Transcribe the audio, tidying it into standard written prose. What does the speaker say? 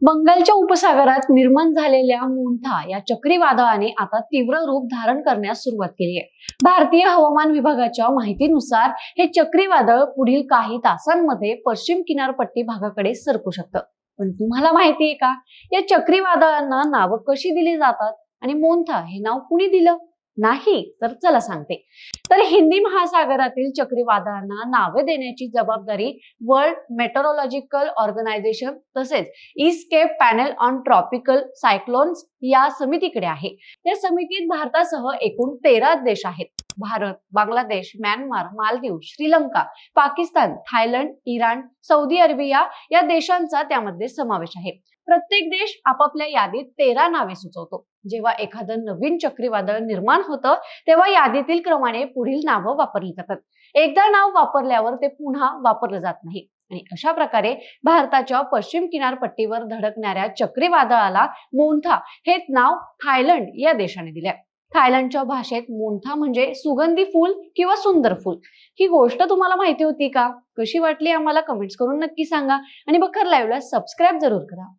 बंगालच्या उपसागरात निर्माण झालेल्या मोंथा या चक्रीवादळाने आता तीव्र रूप धारण करण्यास सुरुवात केली आहे। भारतीय हवामान विभागाच्या माहितीनुसार हे चक्रीवादळ पुढील काही तासांमध्ये पश्चिम किनारपट्टी भागाकडे सरकू शकतं। पण तुम्हाला माहिती आहे का, या चक्रीवादळांना नावं कशी दिली जातात आणि मोंथा हे नाव कुणी दिलं? नाही तर चला सांगते। तर हिंदी महासागरातील चक्रीवादळांना नावे देण्याची जबाबदारी वर्ल्ड मेट्रोलॉजिकल ऑर्गनायझेशन तसेच escape panel on tropical cyclones या समितीकडे आहे। या समितीत भारतासह एकूण 13 देश आहेत। Bharat, Bangladesh, Myanmar, Maldives, Sri Lanka, Pakistan, Thailand, Iran, Saudi Arabia या देशांचा त्यामध्ये समावेश आहे। प्रत्येक देश आपापल्या यादीत 13 नावे सुचवतो। जेव्हा एखादं नवीन चक्रीवादळ निर्माण होतं तेव्हा यादीतील क्रमाने पुढील नावं वापरली जातात। एकदा नाव वापरल्यावर ते पुन्हा वापरलं जात नाही आणि अशा प्रकारे भारताच्या पश्चिम किनारपट्टीवर धडकणाऱ्या चक्रीवादळाला मोंथा हे नाव थायलंड या देशाने दिले। थायलंडच्या भाषेत मोंथा म्हणजे सुगंधी फूल किंवा सुंदर फूल। ही गोष्ट तुम्हाला माहिती होती का? कशी वाटली आम्हाला कमेंट्स करून नक्की सांगा आणि बखर लाईव्हला सबस्क्राईब जरूर करा।